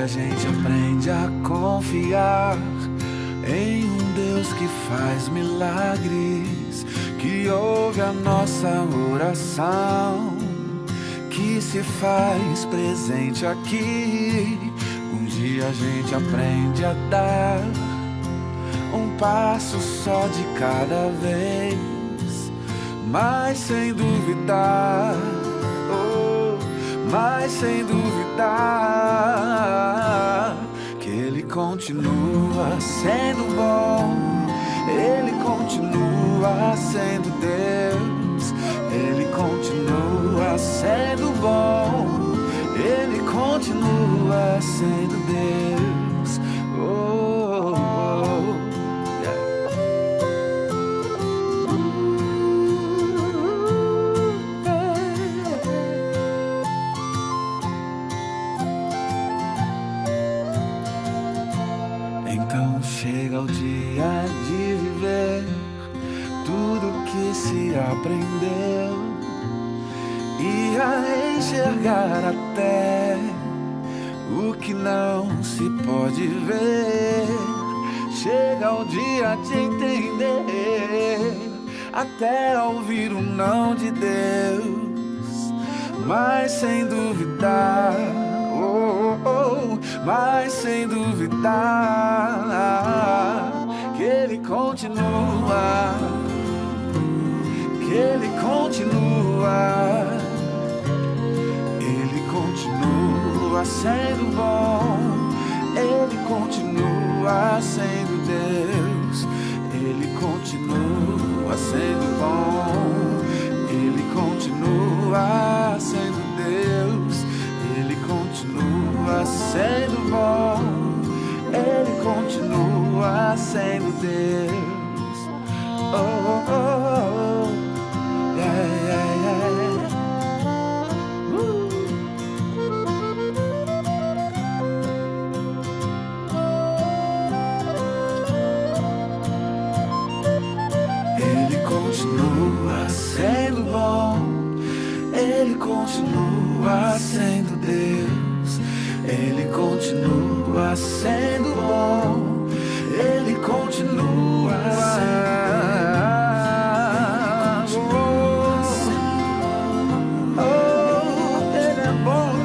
dia a gente aprende a confiar em um Deus que faz milagres, que ouve a nossa oração, que se faz presente aqui. Um dia a gente aprende a dar um passo só de cada vez, mas sem duvidar, mas sem duvidar que Ele continua sendo bom, Ele continua sendo Deus, Ele continua sendo bom, Ele continua sendo Deus. Oh, oh, Então chega o dia de viver tudo que se aprendeu e a enxergar até o que não se pode ver. Chega o dia de entender, até ouvir o não de Deus, mas sem duvidar, mas sem duvidar que Ele continua, que Ele continua, Ele continua sendo bom, Ele continua sendo Deus, Ele continua sendo bom, Ele continua sendo Deus, Ele continua sendo bom, Ele continua sendo Deus. Oh, oh, oh, yeah, yeah, yeah. Ele continua sendo bom, Ele continua sendo Deus, Ele continua sendo bom, Ele continua sendo Deus. Oh, Ele é bom o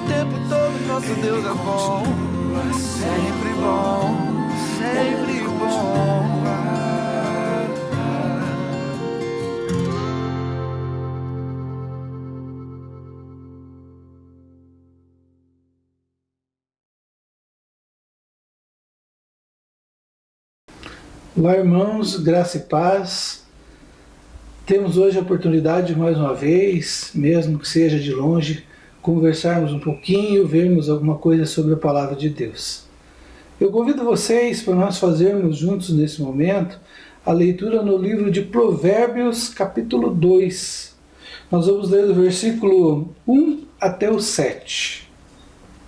tempo todo, nosso Deus é bom, sempre bom, sempre bom. Olá, irmãos, graça e paz. Temos hoje a oportunidade, mais uma vez, mesmo que seja de longe, conversarmos um pouquinho, vermos alguma coisa sobre a Palavra de Deus. Eu convido vocês para nós fazermos juntos nesse momento a leitura no livro de Provérbios, capítulo 2. Nós vamos ler do versículo 1 até o 7.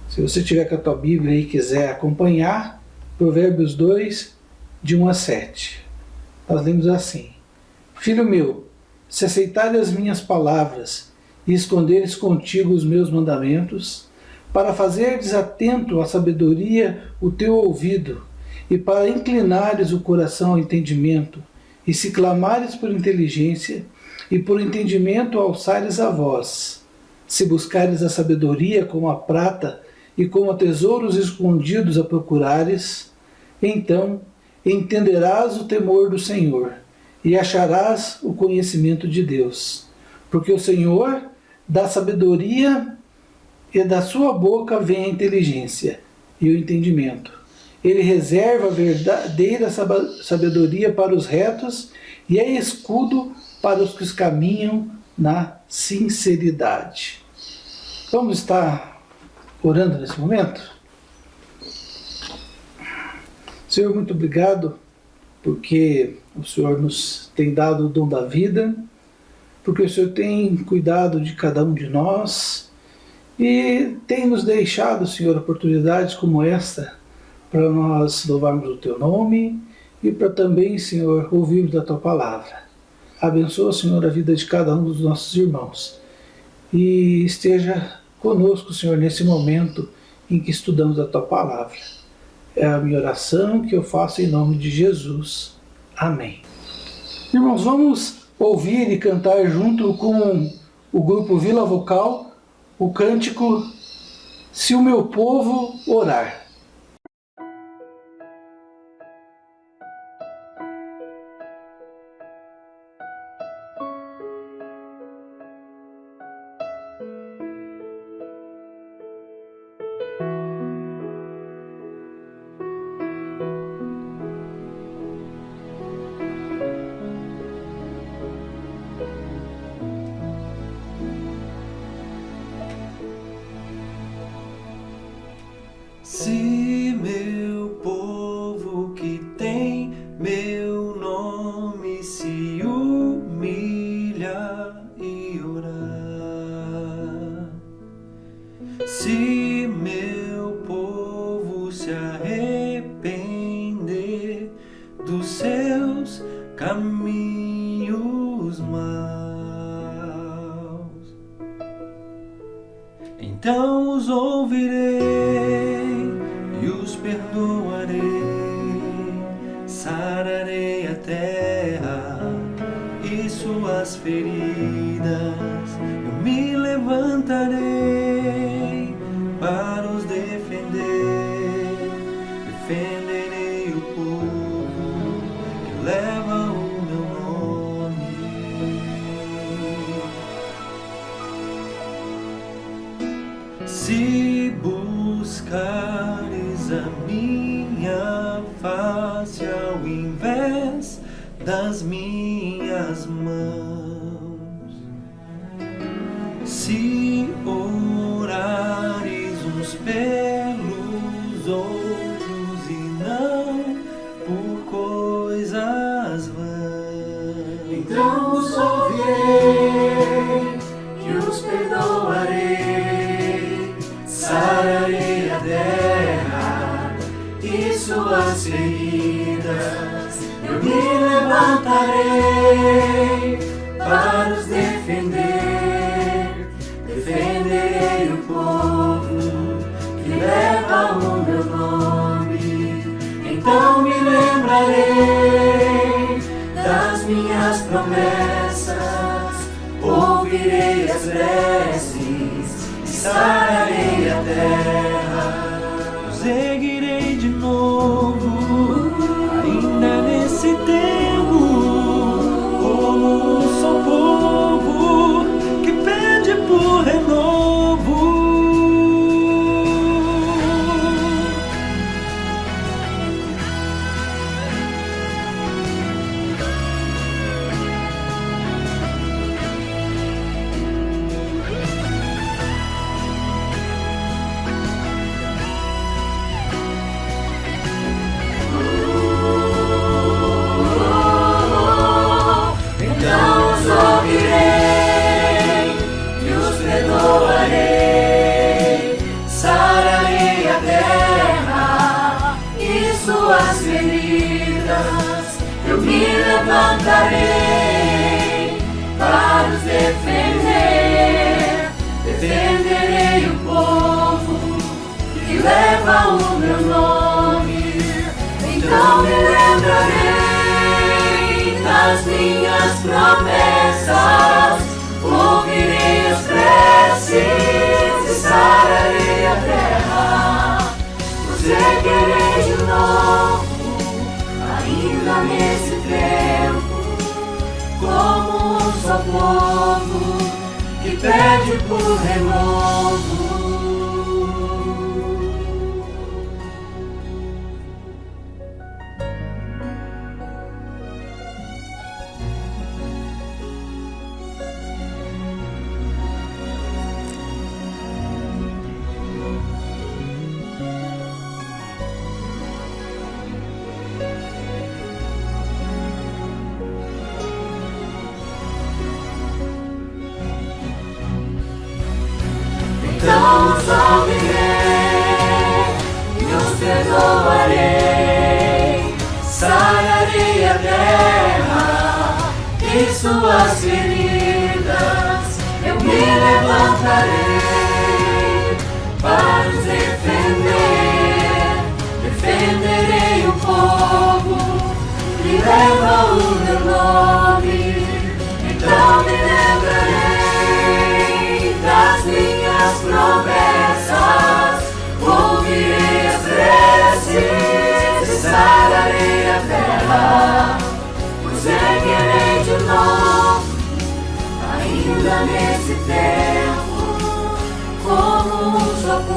Se você tiver com a tua Bíblia e quiser acompanhar, Provérbios 2, de 1 a 7. Nós lemos assim: Filho meu, se aceitares as minhas palavras e esconderes contigo os meus mandamentos, para fazeres atento à sabedoria o teu ouvido, e para inclinares o coração ao entendimento, e se clamares por inteligência, e por entendimento alçares a voz, se buscares a sabedoria como a prata, e como a tesouros escondidos a procurares, então entenderás o temor do Senhor e acharás o conhecimento de Deus. Porque o Senhor dá sabedoria e da sua boca vem a inteligência e o entendimento. Ele reserva a verdadeira sabedoria para os retos e é escudo para os que caminham na sinceridade. Vamos estar orando nesse momento? Senhor, muito obrigado, porque o Senhor nos tem dado o dom da vida, porque o Senhor tem cuidado de cada um de nós e tem nos deixado, Senhor, oportunidades como esta para nós louvarmos o Teu nome e para também, Senhor, ouvirmos da Tua palavra. Abençoa, Senhor, a vida de cada um dos nossos irmãos e esteja conosco, Senhor, nesse momento em que estudamos a Tua Palavra. É a minha oração que eu faço em nome de Jesus. Amém. Irmãos, vamos ouvir e cantar junto com o grupo Vila Vocal o cântico Se o Meu Povo Orar. Se meu povo que tem meu nome se humilhar e orar, se meu povo se arrepender dos seus caminhos maus, então os ouvirei e os perdoarei, sararei a terra e suas feridas, eu me levantarei para os defender, defenderei o povo que leva o meu nome. Se buscares a minha face ao invés das minhas mãos, se orares uns pelos outros e não por coisas vãs, então os ouvirei e os perdoarei, sararei a terra e suas feridas, eu me levantarei para os defender, defenderei o povo que leva o meu nome, então me lembrarei das minhas promessas, ouvirei as preces e sararei a terra, os erguerei de novo, ainda nesse tempo, como um só povo que pede por renovo. Suas feridas, eu me levantarei para os defender, defenderei o povo que leva o meu nome, então me lembrarei das minhas promessas, ouvirei as preces e sararei a terra, os erguerei de novo, ainda nesse tempo, como um só povo que pede por renovo. Então os ouvirei e os perdoarei, sararei a terra e suas feridas, eu me levantarei para os defender.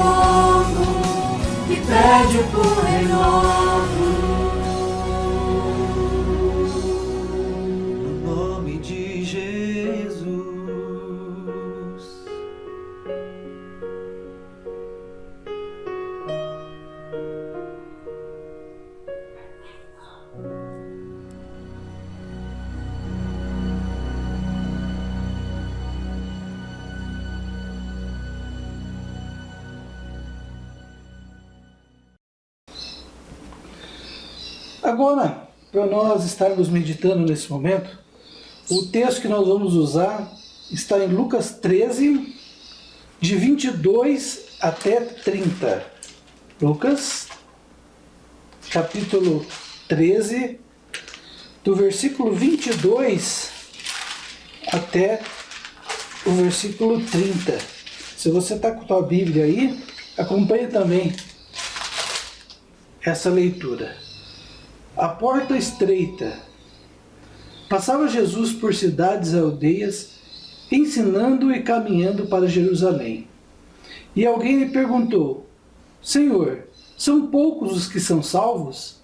povo que pede por renovo. No nome de Jesus. Agora, para nós estarmos meditando nesse momento, o texto que nós vamos usar está em Lucas 13, de 22 até 30. Lucas, capítulo 13, do versículo 22 até o versículo 30. Se você está com a tua Bíblia aí, acompanhe também essa leitura. A porta estreita. Passava Jesus por cidades e aldeias, ensinando e caminhando para Jerusalém. E alguém lhe perguntou: Senhor, são poucos os que são salvos?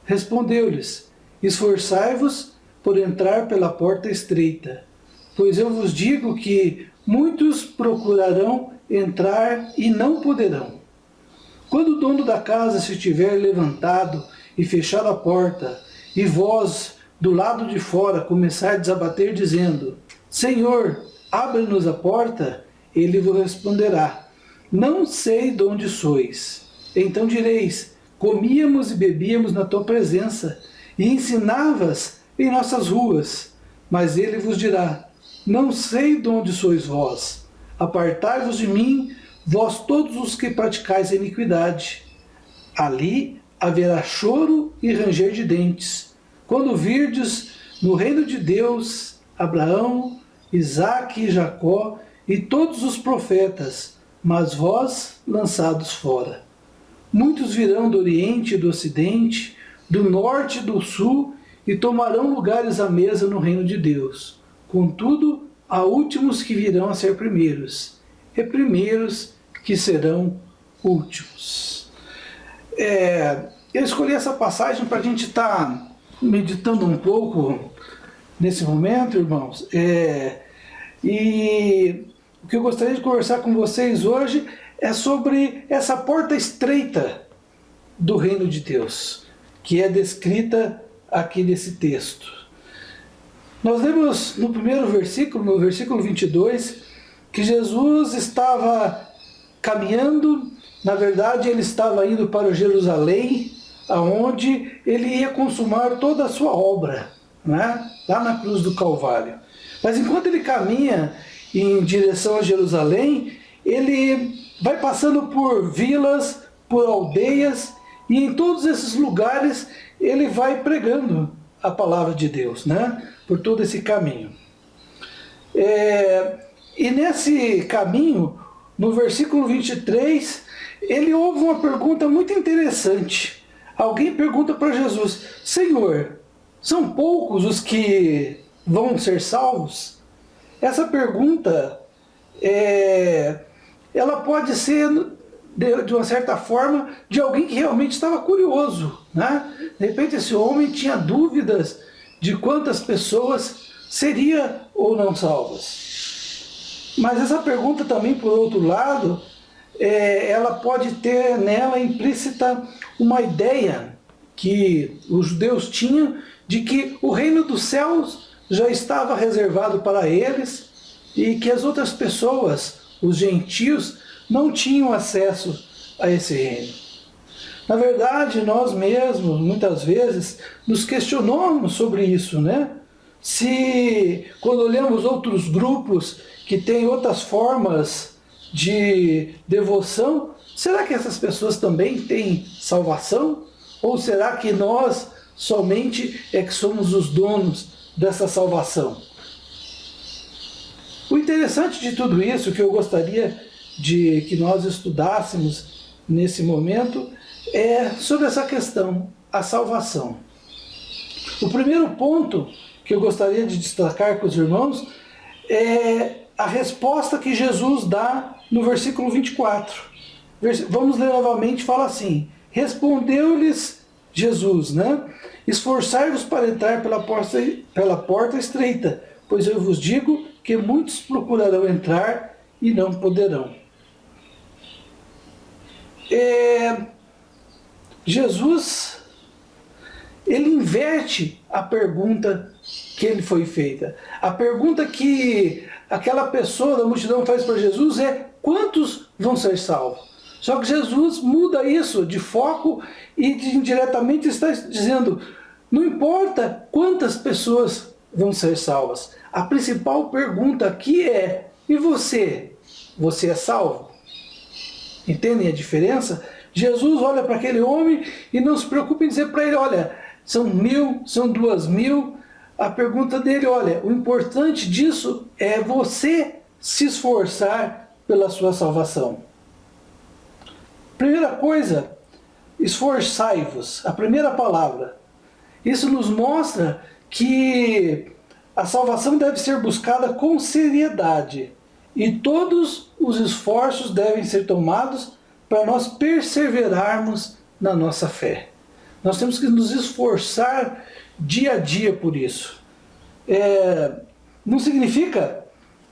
Respondeu-lhes: Esforçai-vos por entrar pela porta estreita, pois eu vos digo que muitos procurarão entrar e não poderão. Quando o dono da casa se tiver levantado e fechado a porta, e vós, do lado de fora, começardes a bater, dizendo: Senhor, abre-nos a porta, ele vos responderá: Não sei de onde sois. Então direis: Comíamos e bebíamos na tua presença, e ensinavas em nossas ruas. Mas ele vos dirá: Não sei de onde sois vós. Apartai-vos de mim, vós todos os que praticais a iniquidade. Ali haverá choro e ranger de dentes, quando virdes no reino de Deus Abraão, Isaque e Jacó e todos os profetas, mas vós lançados fora. Muitos virão do Oriente e do Ocidente, do Norte e do Sul, e tomarão lugares à mesa no reino de Deus. Contudo, há últimos que virão a ser primeiros, e primeiros que serão últimos. Eu escolhi essa passagem para a gente estar meditando um pouco nesse momento, irmãos. E o que eu gostaria de conversar com vocês hoje é sobre essa porta estreita do reino de Deus, que é descrita aqui nesse texto. Nós lemos no primeiro versículo, no versículo 22, que Jesus estava caminhando. Na verdade, ele estava indo para Jerusalém, aonde ele ia consumar toda a sua obra, né? Lá na cruz do Calvário. Mas enquanto ele caminha em direção a Jerusalém, ele vai passando por vilas, por aldeias, e em todos esses lugares ele vai pregando a palavra de Deus, né? Por todo esse caminho. E nesse caminho, no versículo 23, ele ouve uma pergunta muito interessante. Alguém pergunta para Jesus: Senhor, são poucos os que vão ser salvos? Essa pergunta, ela pode ser, de uma certa forma, de alguém que realmente estava curioso, né? De repente esse homem tinha dúvidas de quantas pessoas seriam ou não salvas. Mas essa pergunta também, por outro lado, ela pode ter nela implícita uma ideia que os judeus tinham de que o reino dos céus já estava reservado para eles e que as outras pessoas, os gentios, não tinham acesso a esse reino. Na verdade, nós mesmos, muitas vezes, nos questionamos sobre isso, né? Se, quando olhamos outros grupos que têm outras formas de devoção, será que essas pessoas também têm salvação? Ou será que nós somente é que somos os donos dessa salvação? O interessante de tudo isso, que eu gostaria de que nós estudássemos nesse momento, é sobre essa questão, a salvação. O primeiro ponto que eu gostaria de destacar com os irmãos é a resposta que Jesus dá no versículo 24. Vamos ler novamente, fala assim: respondeu-lhes Jesus, né? Esforçai-vos para entrar pela porta estreita, pois eu vos digo que muitos procurarão entrar e não poderão. Jesus, ele inverte a pergunta que ele foi feita. A pergunta que aquela pessoa da multidão faz para Jesus é: quantos vão ser salvos? Só que Jesus muda isso de foco e indiretamente está dizendo: não importa quantas pessoas vão ser salvas. A principal pergunta aqui é: e você? Você é salvo? Entendem a diferença? Jesus olha para aquele homem e não se preocupa em dizer para ele: olha, são 1000, são 2000. A pergunta dele: olha, o importante disso é você se esforçar pela sua salvação. Primeira coisa, esforçai-vos, a primeira palavra. Isso nos mostra que a salvação deve ser buscada com seriedade e todos os esforços devem ser tomados para nós perseverarmos na nossa fé. Nós temos que nos esforçar dia a dia por isso. Não significa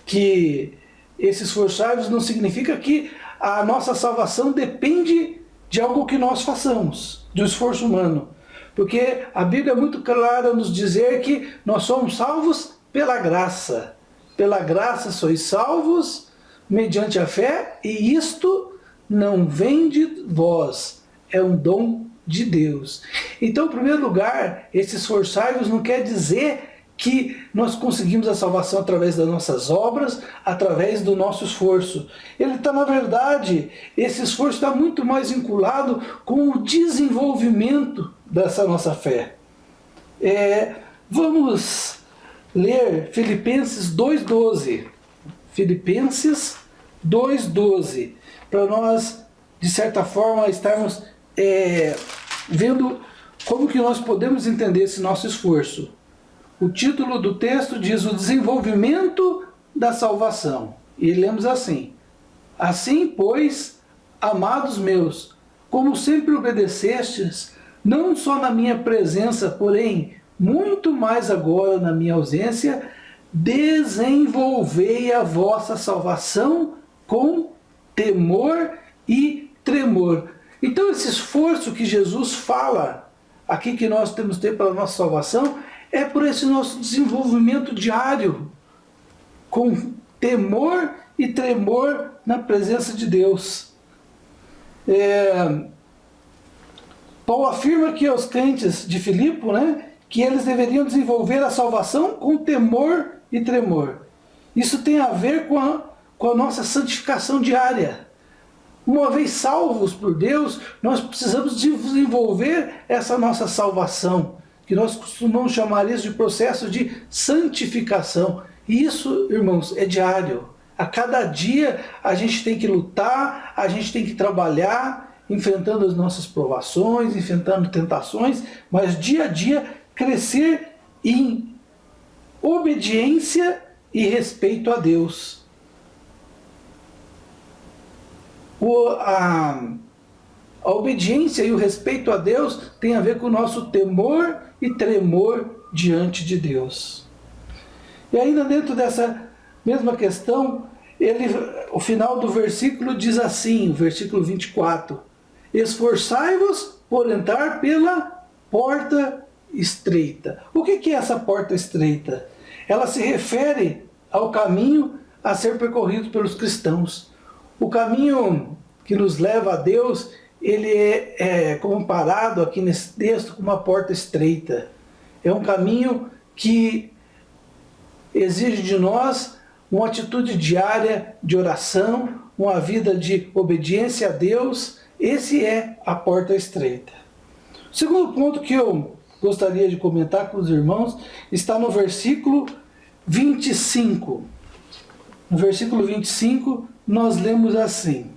que esse esforçar-vos não significa que a nossa salvação depende de algo que nós façamos, de um esforço humano. Porque a Bíblia é muito clara nos dizer que nós somos salvos pela graça. Pela graça sois salvos mediante a fé, e isto não vem de vós, é um dom de Deus. Então, em primeiro lugar, esse esforçar-vos não quer dizer que nós conseguimos a salvação através das nossas obras, através do nosso esforço. Ele está, na verdade, esse esforço está muito mais vinculado com o desenvolvimento dessa nossa fé. Vamos ler Filipenses 2,12. Filipenses 2,12. Para nós, de certa forma, estarmos vendo como que nós podemos entender esse nosso esforço. O título do texto diz: o desenvolvimento da salvação. E lemos assim: assim, pois, amados meus, como sempre obedecestes, não só na minha presença, porém, muito mais agora na minha ausência, desenvolvei a vossa salvação com temor e tremor. Então, esse esforço que Jesus fala aqui que nós temos que ter para a nossa salvação é por esse nosso desenvolvimento diário, com temor e tremor na presença de Deus. Paulo afirma aqui aos crentes de Filipe, né, que eles deveriam desenvolver a salvação com temor e tremor. Isso tem a ver com a nossa santificação diária. Uma vez salvos por Deus, nós precisamos desenvolver essa nossa salvação, que nós costumamos chamar isso de processo de santificação. E isso, irmãos, é diário. A cada dia a gente tem que lutar, a gente tem que trabalhar, enfrentando as nossas provações, enfrentando tentações, mas dia a dia crescer em obediência e respeito a Deus. A obediência e o respeito a Deus tem a ver com o nosso temor e tremor diante de Deus. E ainda dentro dessa mesma questão, o final do versículo diz assim, o versículo 24: esforçai-vos por entrar pela porta estreita. O que é essa porta estreita? Ela se refere ao caminho a ser percorrido pelos cristãos. O caminho que nos leva a Deus, ele é comparado aqui nesse texto com uma porta estreita. É um caminho que exige de nós uma atitude diária de oração, uma vida de obediência a Deus. Esse é a porta estreita. O segundo ponto que eu gostaria de comentar com os irmãos está no versículo 25. No versículo 25, nós lemos assim: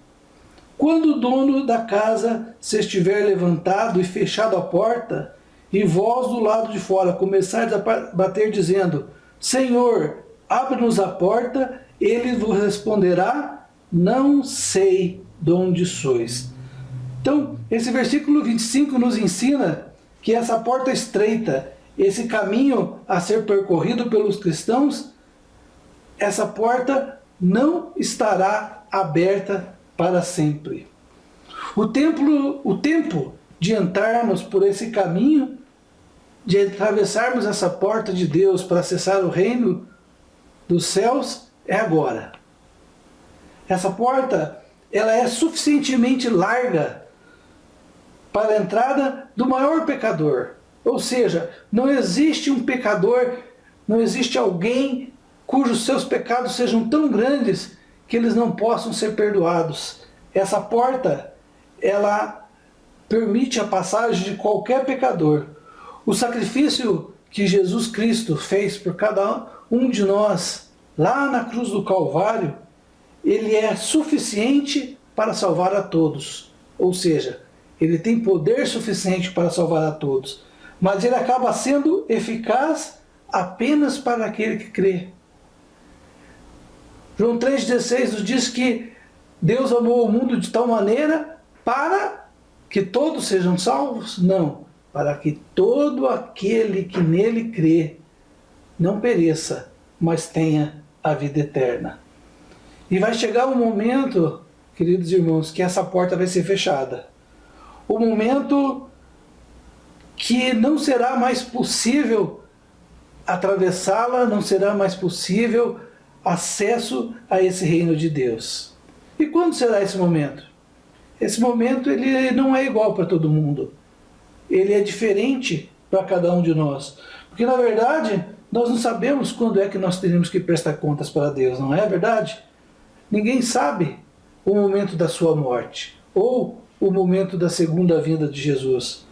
quando o dono da casa se estiver levantado e fechado a porta, e vós do lado de fora começardes a bater dizendo: Senhor, abre-nos a porta, ele vos responderá: não sei donde sois. Então, esse versículo 25 nos ensina que essa porta estreita, esse caminho a ser percorrido pelos cristãos, essa porta não estará aberta para sempre. O tempo de entrarmos por esse caminho, de atravessarmos essa porta de Deus para acessar o reino dos céus, é agora. Essa porta, ela é suficientemente larga para a entrada do maior pecador. Ou seja, não existe um pecador, não existe alguém cujos seus pecados sejam tão grandes que eles não possam ser perdoados. Essa porta, ela permite a passagem de qualquer pecador. O sacrifício que Jesus Cristo fez por cada um de nós, lá na cruz do Calvário, ele é suficiente para salvar a todos. Ou seja, ele tem poder suficiente para salvar a todos. Mas ele acaba sendo eficaz apenas para aquele que crê. João 3,16 nos diz que Deus amou o mundo de tal maneira para que todos sejam salvos? Não, para que todo aquele que nele crê não pereça, mas tenha a vida eterna. E vai chegar um momento, queridos irmãos, que essa porta vai ser fechada. O momento que não será mais possível atravessá-la, não será mais possível acesso a esse reino de Deus. E quando será esse momento? Esse momento ele não é igual para todo mundo. Ele é diferente para cada um de nós. Porque na verdade, nós não sabemos quando é que nós teremos que prestar contas para Deus, não é verdade? Ninguém sabe o momento da sua morte ou o momento da segunda vinda de Jesus.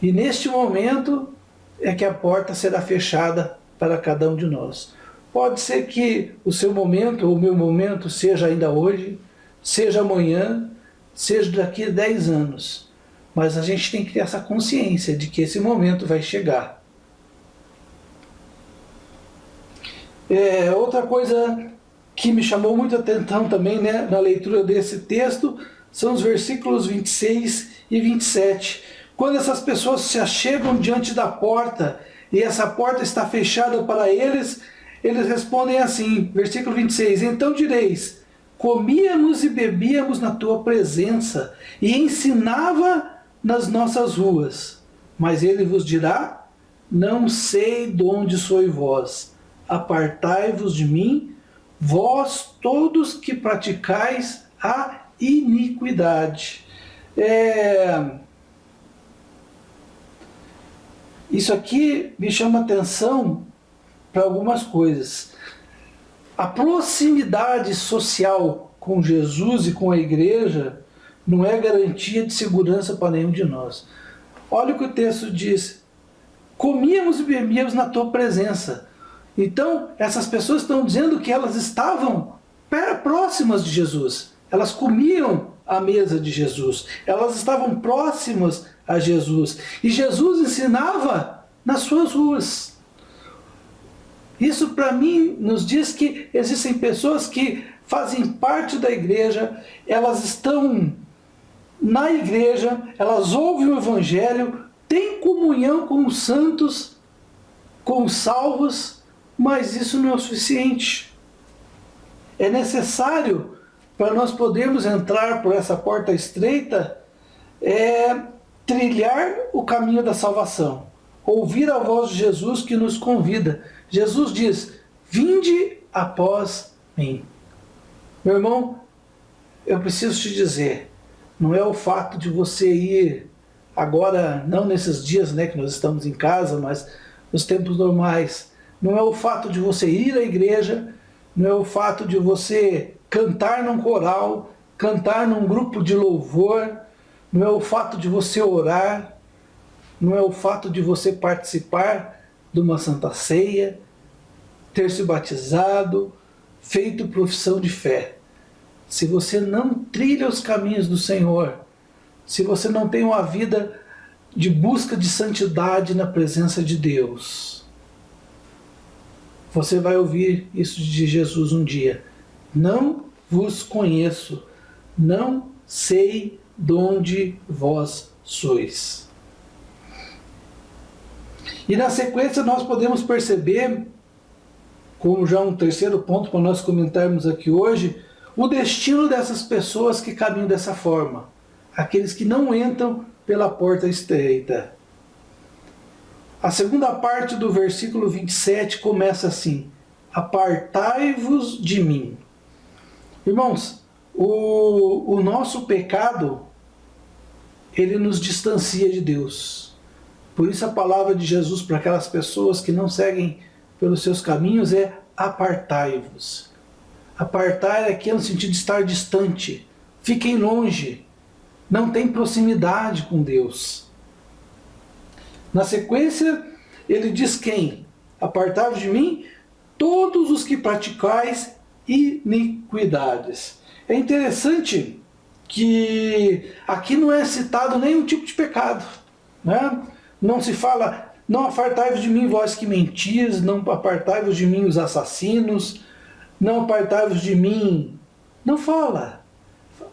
E neste momento é que a porta será fechada para cada um de nós. Pode ser que o seu momento ou o meu momento seja ainda hoje, seja amanhã, seja daqui a 10 anos. Mas a gente tem que ter essa consciência de que esse momento vai chegar. Outra coisa que me chamou muita atenção também, né, na leitura desse texto são os versículos 26 e 27. Quando essas pessoas se achegam diante da porta e essa porta está fechada para eles, eles respondem assim, versículo 26, então direis, comíamos e bebíamos na tua presença e ensinava nas nossas ruas. Mas ele vos dirá, não sei de onde sois vós, apartai-vos de mim, vós todos que praticais a iniquidade. Isso aqui me chama atenção para algumas coisas. A proximidade social com Jesus e com a igreja não é garantia de segurança para nenhum de nós. Olha o que o texto diz. Comíamos e bebíamos na tua presença. Então, essas pessoas estão dizendo que elas estavam próximas de Jesus. Elas comiam à mesa de Jesus. Elas estavam próximas a Jesus. E Jesus ensinava nas suas ruas. Isso para mim nos diz que existem pessoas que fazem parte da igreja, elas estão na igreja, elas ouvem o evangelho, têm comunhão com os santos, com os salvos, mas isso não é o suficiente. É necessário, para nós podermos entrar por essa porta estreita, trilhar o caminho da salvação. Ouvir a voz de Jesus que nos convida. Jesus diz, vinde após mim. Meu irmão, eu preciso te dizer, não é o fato de você ir agora, não nesses dias, né, que nós estamos em casa, mas nos tempos normais. Não é o fato de você ir à igreja, não é o fato de você cantar num coral, cantar num grupo de louvor, não é o fato de você orar, não é o fato de você participar de uma santa ceia, ter se batizado, feito profissão de fé. Se você não trilha os caminhos do Senhor, se você não tem uma vida de busca de santidade na presença de Deus, você vai ouvir isso de Jesus um dia. Não vos conheço, não sei de onde vós sois. E na sequência nós podemos perceber, como já um terceiro ponto para nós comentarmos aqui hoje, o destino dessas pessoas que caminham dessa forma, aqueles que não entram pela porta estreita. A segunda parte do versículo 27 começa assim: apartai-vos de mim. Irmãos, o nosso pecado, ele nos distancia de Deus. Por isso a palavra de Jesus para aquelas pessoas que não seguem pelos seus caminhos é apartai-vos. Apartar aqui é no sentido de estar distante. Fiquem longe. Não tem proximidade com Deus. Na sequência, ele diz quem? Apartai-vos de mim, todos os que praticais iniquidades. É interessante que aqui não é citado nenhum tipo de pecado, né? Não se fala, não apartai-vos de mim vós que mentis, não apartai-vos de mim os assassinos, não apartai-vos de mim. Não fala.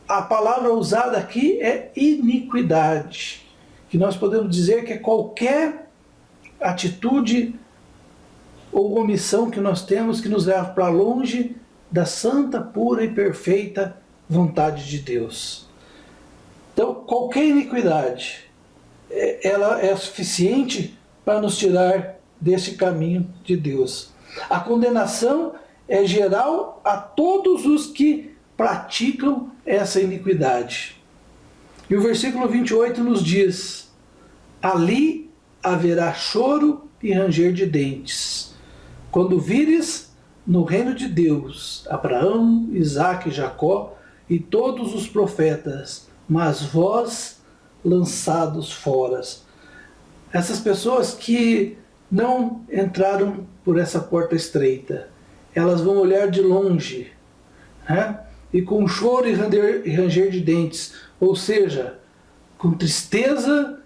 A palavra usada aqui é iniquidade, que nós podemos dizer que é qualquer atitude ou omissão que nós temos que nos leva para longe da santa, pura e perfeita vontade de Deus. Então, qualquer iniquidade, ela é suficiente para nos tirar desse caminho de Deus. A condenação é geral a todos os que praticam essa iniquidade. E o versículo 28 nos diz: ali haverá choro e ranger de dentes, quando vires no reino de Deus Abraão, Isaque e Jacó e todos os profetas, mas vós lançados fora. Essas pessoas que não entraram por essa porta estreita, elas vão olhar de longe, né? E com choro e ranger de dentes, ou seja, com tristeza,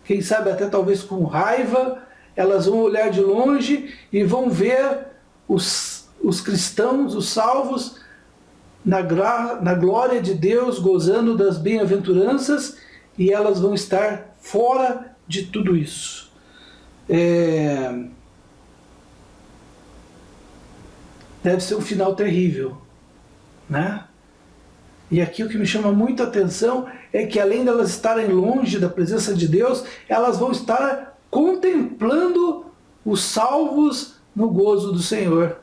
quem sabe até talvez com raiva, elas vão olhar de longe e vão ver os cristãos, os salvos, na glória de Deus, gozando das bem-aventuranças, e elas vão estar fora de tudo isso. Deve ser um final terrível, né? E aqui o que me chama muito a atenção é que, além de elas estarem longe da presença de Deus, elas vão estar contemplando os salvos no gozo do Senhor.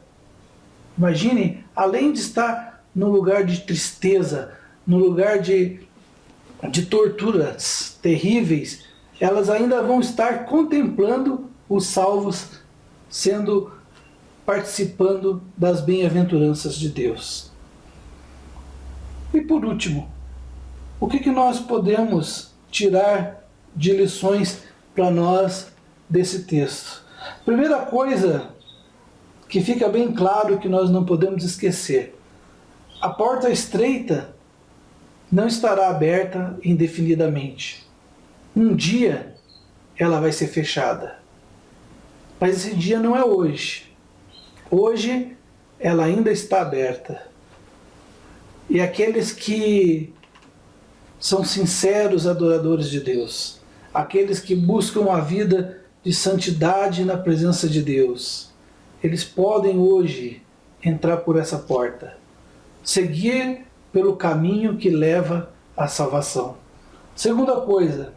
Imaginem, além de estar num lugar de tristeza, num lugar de torturas terríveis, elas ainda vão estar contemplando os salvos participando das bem-aventuranças de Deus. E por último, o que nós podemos tirar de lições para nós desse texto? Primeira coisa que fica bem claro que nós não podemos esquecer: a porta estreita não estará aberta indefinidamente. Um dia ela vai ser fechada. Mas esse dia não é hoje. Hoje ela ainda está aberta. E aqueles que são sinceros adoradores de Deus, aqueles que buscam a vida de santidade na presença de Deus, eles podem hoje entrar por essa porta, seguir pelo caminho que leva à salvação. Segunda coisa,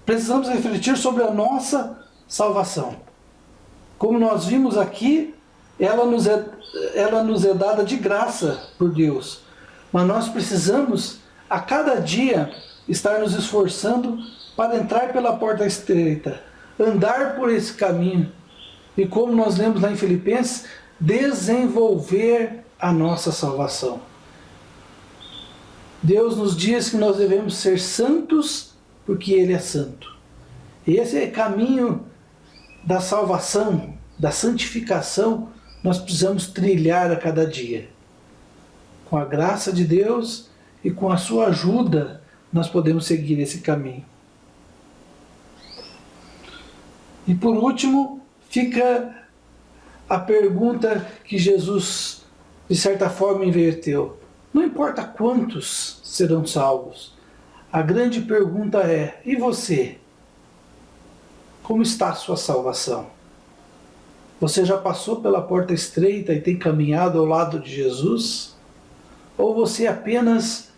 precisamos refletir sobre a nossa salvação. Como nós vimos aqui, ela nos é dada de graça por Deus. Mas nós precisamos, a cada dia, estar nos esforçando para entrar pela porta estreita, andar por esse caminho. E como nós lemos lá em Filipenses, desenvolver a nossa salvação. Deus nos diz que nós devemos ser santos porque Ele é santo. Esse é o caminho da salvação, da santificação, nós precisamos trilhar a cada dia. Com a graça de Deus e com a sua ajuda, nós podemos seguir esse caminho. E por último, fica a pergunta que Jesus, de certa forma, inverteu. Não importa quantos serão salvos. A grande pergunta é: e você? Como está a sua salvação? Você já passou pela porta estreita e tem caminhado ao lado de Jesus? Ou você apenas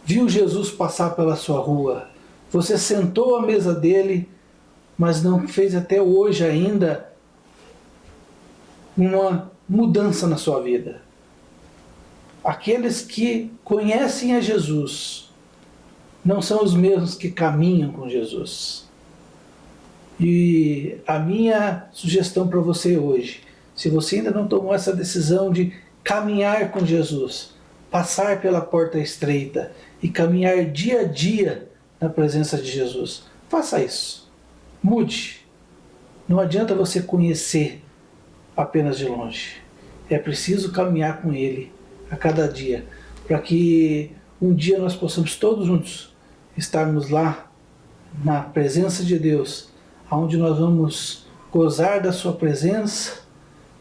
viu Jesus passar pela sua rua? Você sentou à mesa dele, mas não fez até hoje ainda uma mudança na sua vida? Aqueles que conhecem a Jesus não são os mesmos que caminham com Jesus. E a minha sugestão para você hoje, se você ainda não tomou essa decisão de caminhar com Jesus, passar pela porta estreita e caminhar dia a dia na presença de Jesus, faça isso. Mude. Não adianta você conhecer apenas de longe. É preciso caminhar com Ele a cada dia, para que um dia nós possamos todos juntos estarmos lá na presença de Deus, onde nós vamos gozar da sua presença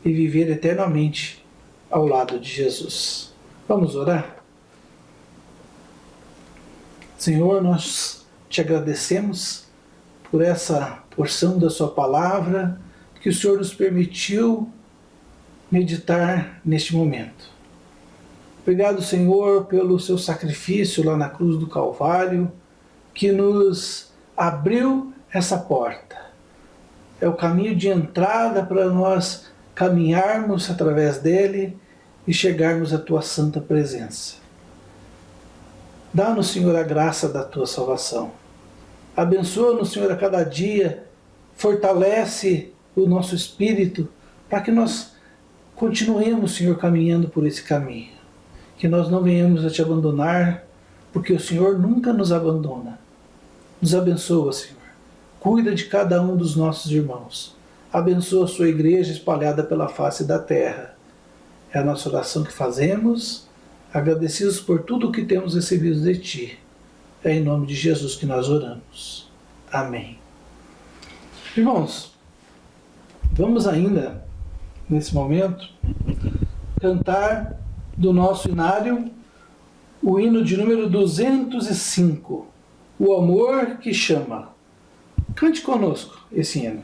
e viver eternamente ao lado de Jesus. Vamos orar? Senhor, nós te agradecemos por essa porção da sua palavra que o Senhor nos permitiu meditar neste momento. Obrigado, Senhor, pelo seu sacrifício lá na cruz do Calvário, que nos abriu essa porta. É o caminho de entrada para nós caminharmos através dele e chegarmos à tua santa presença. Dá-nos, Senhor, a graça da tua salvação. Abençoa-nos, Senhor, a cada dia. Fortalece o nosso espírito para que nós continuemos, Senhor, caminhando por esse caminho. Que nós não venhamos a te abandonar, porque o Senhor nunca nos abandona. Nos abençoa, Senhor. Cuida de cada um dos nossos irmãos. Abençoa a sua igreja espalhada pela face da terra. É a nossa oração que fazemos, agradecidos por tudo o que temos recebido de Ti. É em nome de Jesus que nós oramos. Amém. Irmãos, vamos ainda, nesse momento, cantar do nosso hinário o hino de número 205, O Amor que Chama. Cante conosco esse hino.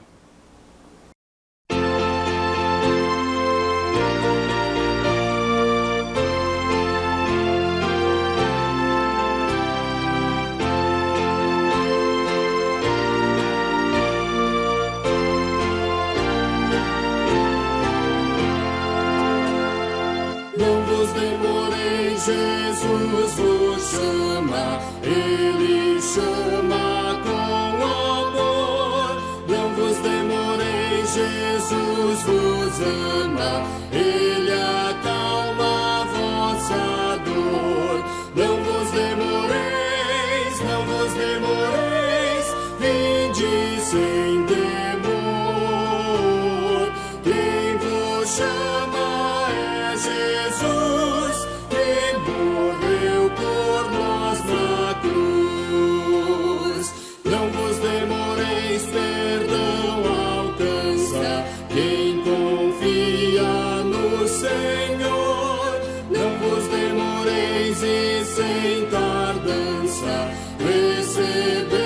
Jesus vos chama, Ele chama com amor. Não vos demoreis, Jesus vos ama, Ele acalma a vossa dor. Não vos demoreis, não vos demoreis, vinde sem temor. Quem vos chama é Jesus, morreu por nós na cruz. Não vos demoreis, perdão alcança quem confia no Senhor. Não vos demoreis e sem tardança receber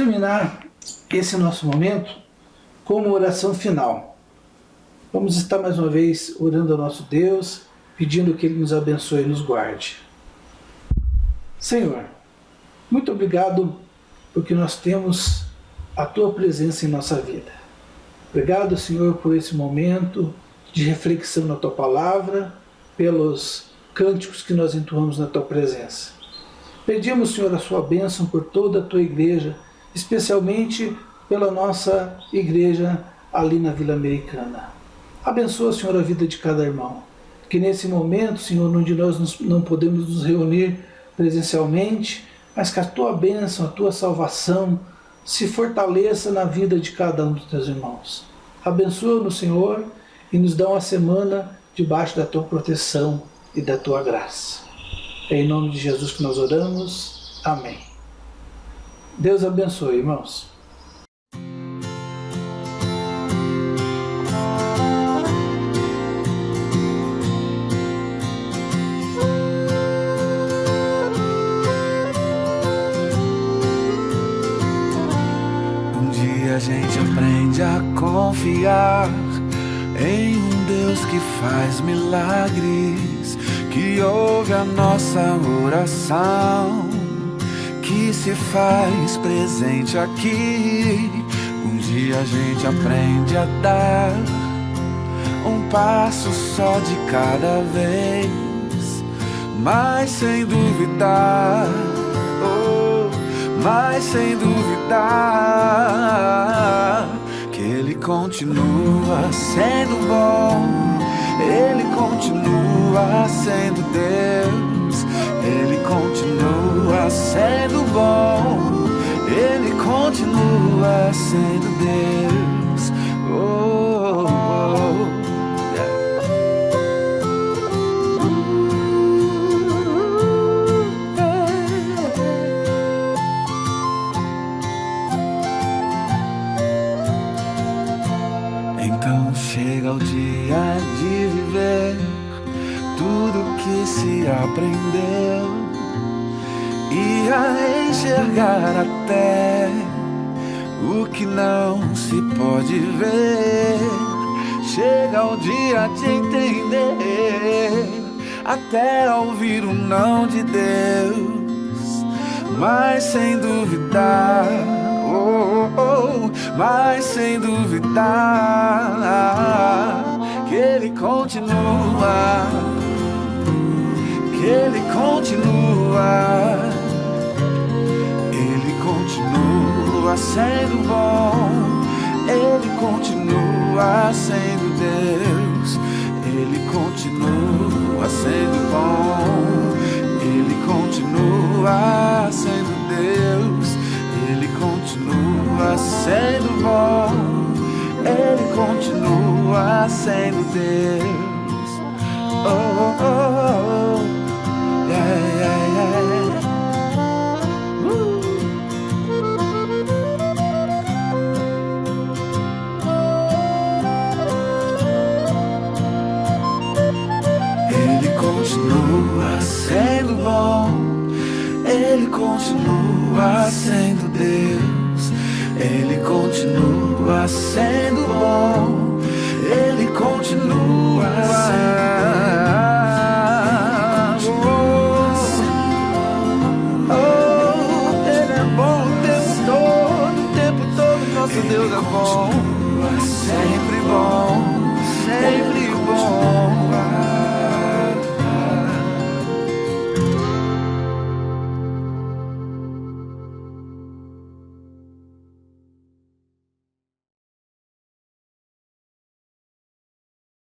terminar esse nosso momento com uma oração final. Vamos estar mais uma vez orando ao nosso Deus, pedindo que Ele nos abençoe e nos guarde. Senhor, muito obrigado porque nós temos a Tua presença em nossa vida. Obrigado, Senhor, por esse momento de reflexão na Tua Palavra, pelos cânticos que nós entoamos na Tua presença. Pedimos, Senhor, a Sua bênção por toda a Tua igreja, especialmente pela nossa igreja ali na Vila Americana. Abençoa, Senhor, a vida de cada irmão. Que nesse momento, Senhor, onde nós não podemos nos reunir presencialmente, mas que a Tua bênção, a Tua salvação se fortaleça na vida de cada um dos Teus irmãos. Abençoa-nos, Senhor, e nos dá uma semana debaixo da Tua proteção e da Tua graça. É em nome de Jesus que nós oramos. Amém. Deus abençoe, irmãos. A gente aprende a confiar em um Deus que faz milagres, que ouve a nossa oração, que se faz presente aqui. Um dia a gente aprende a dar um passo só de cada vez, mas sem duvidar, mas sem duvidar que Ele continua sendo bom, Ele continua sendo Deus, Ele continua sendo bom, Ele continua sendo Deus. Oh, oh, yeah. Então chega o dia de viver tudo que se aprendeu e a enxergar até o que não se pode ver. Chega o dia de entender, até ouvir o não de Deus, mas sem duvidar, mas sem duvidar que Ele continua, que Ele continua, Ele continua sendo bom, Ele continua sendo Deus, Ele continua sendo bom, Ele continua sendo Deus, Ele continua sendo bom, Ele continua sendo Deus. Oh, oh, oh, yeah, yeah, yeah. Ele continua sendo bom, Ele continua sendo Deus, Ele continua sendo bom, Ele continua sendo bom. Oh, Ele é bom o tempo todo, nosso Deus é bom, sempre bom, sempre bom.